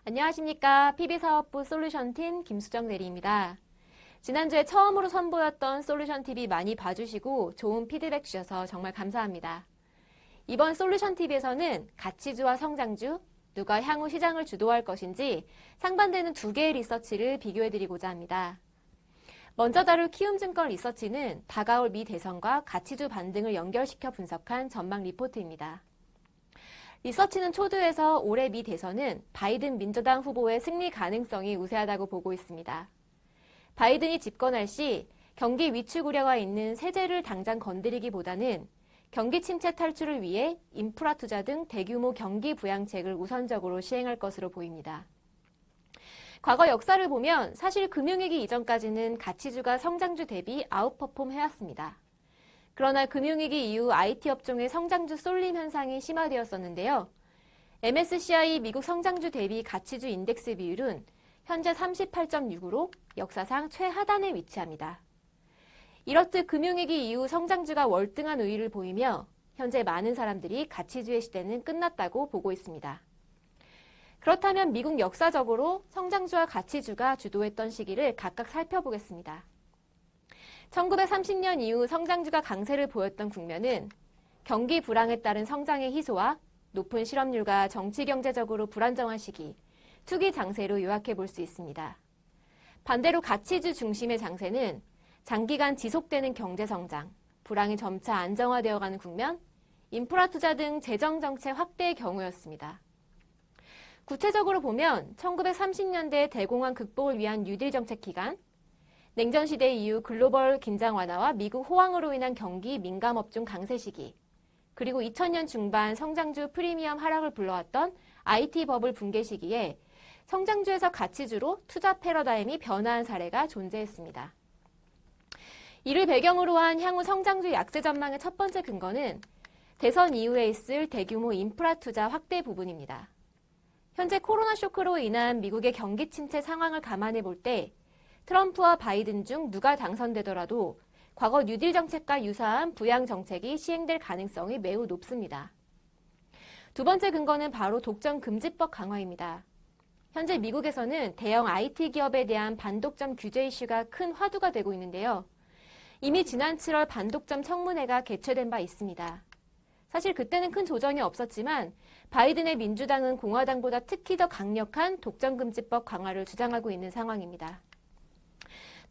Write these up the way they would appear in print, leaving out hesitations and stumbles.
안녕하십니까. PB사업부 솔루션팀 김수정 대리입니다. 지난주에 처음으로 선보였던 솔루션TV 많이 봐주시고 좋은 피드백 주셔서 정말 감사합니다. 이번 솔루션TV에서는 가치주와 성장주, 누가 향후 시장을 주도할 것인지 상반되는 두 개의 리서치를 비교해드리고자 합니다. 먼저 다룰 키움증권 리서치는 다가올 미 대선과 가치주 반등을 연결시켜 분석한 전망 리포트입니다. 리서치는 초두에서 올해 미 대선은 바이든 민주당 후보의 승리 가능성이 우세하다고 보고 있습니다. 바이든이 집권할 시 경기 위축 우려가 있는 세제를 당장 건드리기보다는 경기 침체 탈출을 위해 인프라 투자 등 대규모 경기 부양책을 우선적으로 시행할 것으로 보입니다. 과거 역사를 보면 사실 금융위기 이전까지는 가치주가 성장주 대비 아웃퍼폼 해왔습니다. 그러나 금융위기 이후 IT 업종의 성장주 쏠림 현상이 심화되었었는데요. MSCI 미국 성장주 대비 가치주 인덱스 비율은 현재 38.6으로 역사상 최하단에 위치합니다. 이렇듯 금융위기 이후 성장주가 월등한 우위를 보이며 현재 많은 사람들이 가치주의 시대는 끝났다고 보고 있습니다. 그렇다면 미국 역사적으로 성장주와 가치주가 주도했던 시기를 각각 살펴보겠습니다. 1930년 이후 성장주가 강세를 보였던 국면은 경기 불황에 따른 성장의 희소와 높은 실업률과 정치 경제적으로 불안정한 시기, 투기 장세로 요약해 볼 수 있습니다. 반대로 가치주 중심의 장세는 장기간 지속되는 경제 성장, 불황이 점차 안정화되어가는 국면, 인프라 투자 등 재정 정책 확대의 경우였습니다. 구체적으로 보면 1930년대 대공황 극복을 위한 뉴딜 정책 기간, 냉전시대 이후 글로벌 긴장 완화와 미국 호황으로 인한 경기 민감업종 강세 시기, 그리고 2000년 중반 성장주 프리미엄 하락을 불러왔던 IT 버블 붕괴 시기에 성장주에서 가치주로 투자 패러다임이 변화한 사례가 존재했습니다. 이를 배경으로 한 향후 성장주 약세 전망의 첫 번째 근거는 대선 이후에 있을 대규모 인프라 투자 확대 부분입니다. 현재 코로나 쇼크로 인한 미국의 경기 침체 상황을 감안해 볼 때 트럼프와 바이든 중 누가 당선되더라도 과거 뉴딜 정책과 유사한 부양 정책이 시행될 가능성이 매우 높습니다. 두 번째 근거는 바로 독점 금지법 강화입니다. 현재 미국에서는 대형 IT 기업에 대한 반독점 규제 이슈가 큰 화두가 되고 있는데요. 이미 지난 7월 반독점 청문회가 개최된 바 있습니다. 사실 그때는 큰 조정이 없었지만 바이든의 민주당은 공화당보다 특히 더 강력한 독점 금지법 강화를 주장하고 있는 상황입니다.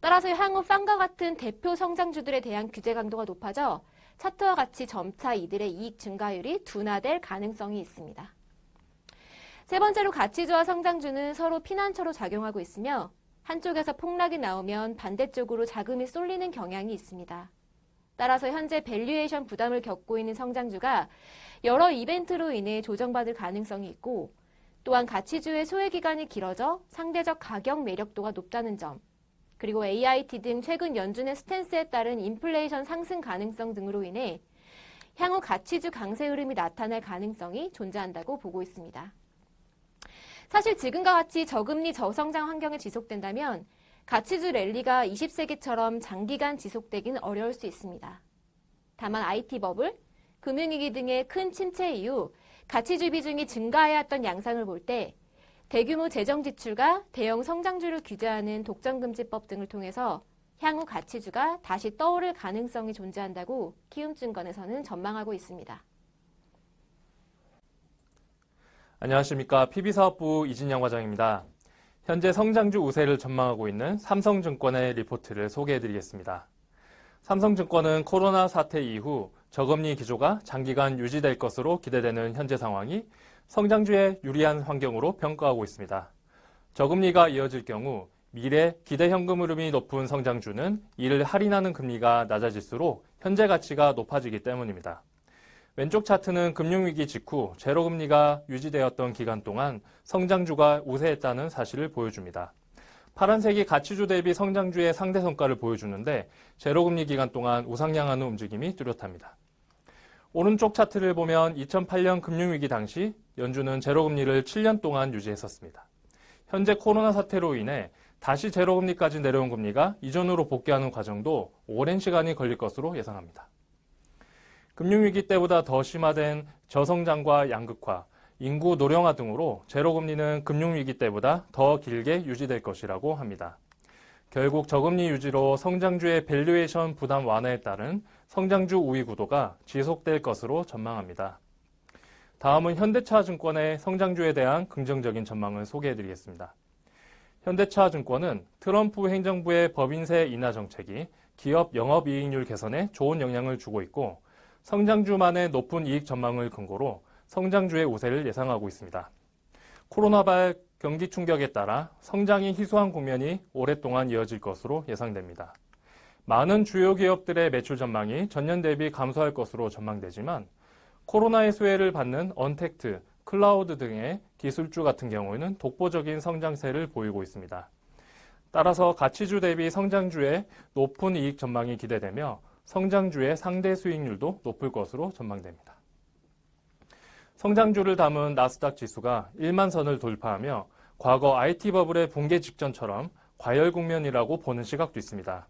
따라서 향후 팡과 같은 대표 성장주들에 대한 규제 강도가 높아져 차트와 같이 점차 이들의 이익 증가율이 둔화될 가능성이 있습니다. 세 번째로 가치주와 성장주는 서로 피난처로 작용하고 있으며 한쪽에서 폭락이 나오면 반대쪽으로 자금이 쏠리는 경향이 있습니다. 따라서 현재 밸류에이션 부담을 겪고 있는 성장주가 여러 이벤트로 인해 조정받을 가능성이 있고 또한 가치주의 소외 기간이 길어져 상대적 가격 매력도가 높다는 점, 그리고 AIT 등 최근 연준의 스탠스에 따른 인플레이션 상승 가능성 등으로 인해 향후 가치주 강세 흐름이 나타날 가능성이 존재한다고 보고 있습니다. 사실 지금과 같이 저금리 저성장 환경이 지속된다면 가치주 랠리가 20세기처럼 장기간 지속되기는 어려울 수 있습니다. 다만 IT 버블, 금융위기 등의 큰 침체 이후 가치주 비중이 증가해왔던 양상을 볼 때 대규모 재정 지출과 대형 성장주를 규제하는 독점금지법 등을 통해서 향후 가치주가 다시 떠오를 가능성이 존재한다고 키움증권에서는 전망하고 있습니다. 안녕하십니까. PB사업부 이진영 과장입니다. 현재 성장주 우세를 전망하고 있는 삼성증권의 리포트를 소개해드리겠습니다. 삼성증권은 코로나 사태 이후 저금리 기조가 장기간 유지될 것으로 기대되는 현재 상황이 성장주에 유리한 환경으로 평가하고 있습니다. 저금리가 이어질 경우 미래 기대현금 흐름이 높은 성장주는 이를 할인하는 금리가 낮아질수록 현재 가치가 높아지기 때문입니다. 왼쪽 차트는 금융위기 직후 제로금리가 유지되었던 기간 동안 성장주가 우세했다는 사실을 보여줍니다. 파란색이 가치주 대비 성장주의 상대 성과를 보여주는데 제로금리 기간 동안 우상향하는 움직임이 뚜렷합니다. 오른쪽 차트를 보면 2008년 금융위기 당시 연준은 제로금리를 7년 동안 유지했었습니다. 현재 코로나 사태로 인해 다시 제로금리까지 내려온 금리가 이전으로 복귀하는 과정도 오랜 시간이 걸릴 것으로 예상합니다. 금융위기 때보다 더 심화된 저성장과 양극화, 인구 노령화 등으로 제로금리는 금융위기 때보다 더 길게 유지될 것이라고 합니다. 결국 저금리 유지로 성장주의 밸류에이션 부담 완화에 따른 성장주 우위 구도가 지속될 것으로 전망합니다. 다음은 현대차증권의 성장주에 대한 긍정적인 전망을 소개해드리겠습니다. 현대차증권은 트럼프 행정부의 법인세 인하 정책이 기업 영업이익률 개선에 좋은 영향을 주고 있고 성장주만의 높은 이익 전망을 근거로 성장주의 우세를 예상하고 있습니다. 코로나발 경기 충격에 따라 성장이 희소한 국면이 오랫동안 이어질 것으로 예상됩니다. 많은 주요 기업들의 매출 전망이 전년 대비 감소할 것으로 전망되지만 코로나의 수혜를 받는 언택트, 클라우드 등의 기술주 같은 경우에는 독보적인 성장세를 보이고 있습니다. 따라서 가치주 대비 성장주의 높은 이익 전망이 기대되며 성장주의 상대 수익률도 높을 것으로 전망됩니다. 성장주를 담은 나스닥 지수가 1만 선을 돌파하며 과거 IT 버블의 붕괴 직전처럼 과열 국면이라고 보는 시각도 있습니다.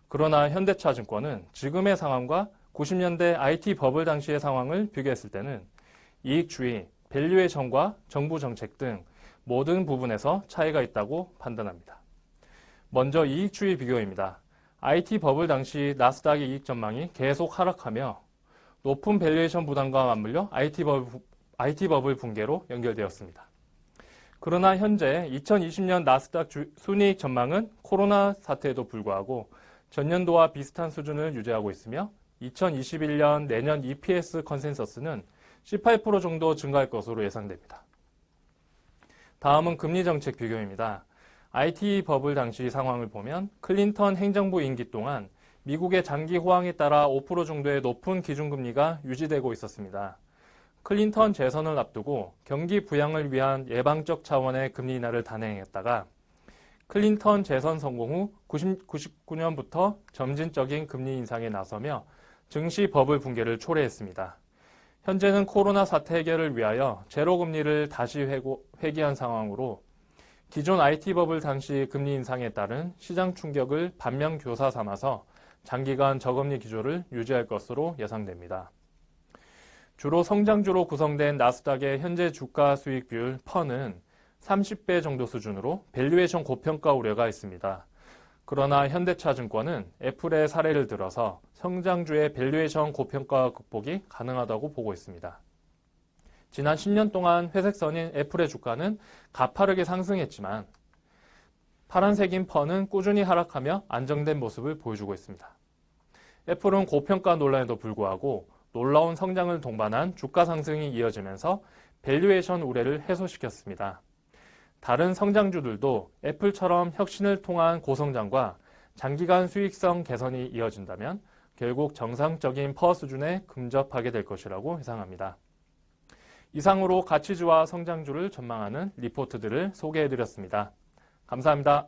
그러나 현대차증권은 지금의 상황과 90년대 IT 버블 당시의 상황을 비교했을 때는 이익주의, 밸류에이션과 정부 정책 등 모든 부분에서 차이가 있다고 판단합니다. 먼저 이익주의 비교입니다. IT 버블 당시 나스닥의 이익 전망이 계속 하락하며 높은 밸류에이션 부담과 맞물려 IT 버블 붕괴로 연결되었습니다. 그러나 현재 2020년 나스닥 순이익 전망은 코로나 사태에도 불구하고 전년도와 비슷한 수준을 유지하고 있으며 2021년 내년 EPS 컨센서스는 18% 정도 증가할 것으로 예상됩니다. 다음은 금리 정책 비교입니다. IT 버블 당시 상황을 보면 클린턴 행정부 임기 동안 미국의 장기 호황에 따라 5% 정도의 높은 기준금리가 유지되고 있었습니다. 클린턴 재선을 앞두고 경기 부양을 위한 예방적 차원의 금리 인하를 단행했다가 클린턴 재선 성공 후 99년부터 점진적인 금리 인상에 나서며 증시 버블 붕괴를 초래했습니다. 현재는 코로나 사태 해결을 위하여 제로금리를 다시 회귀한 상황으로 기존 IT 버블 당시 금리 인상에 따른 시장 충격을 반면교사 삼아서 장기간 저금리 기조를 유지할 것으로 예상됩니다. 주로 성장주로 구성된 나스닥의 현재 주가 수익 비율 퍼는 30배 정도 수준으로 밸류에이션 고평가 우려가 있습니다. 그러나 현대차증권은 애플의 사례를 들어서 성장주의 밸류에이션 고평가 극복이 가능하다고 보고 있습니다. 지난 10년 동안 회색선인 애플의 주가는 가파르게 상승했지만 파란색인 퍼는 꾸준히 하락하며 안정된 모습을 보여주고 있습니다. 애플은 고평가 논란에도 불구하고 놀라운 성장을 동반한 주가 상승이 이어지면서 밸류에이션 우려를 해소시켰습니다. 다른 성장주들도 애플처럼 혁신을 통한 고성장과 장기간 수익성 개선이 이어진다면 결국 정상적인 퍼 수준에 근접하게 될 것이라고 예상합니다. 이상으로 가치주와 성장주를 전망하는 리포트들을 소개해드렸습니다. 감사합니다.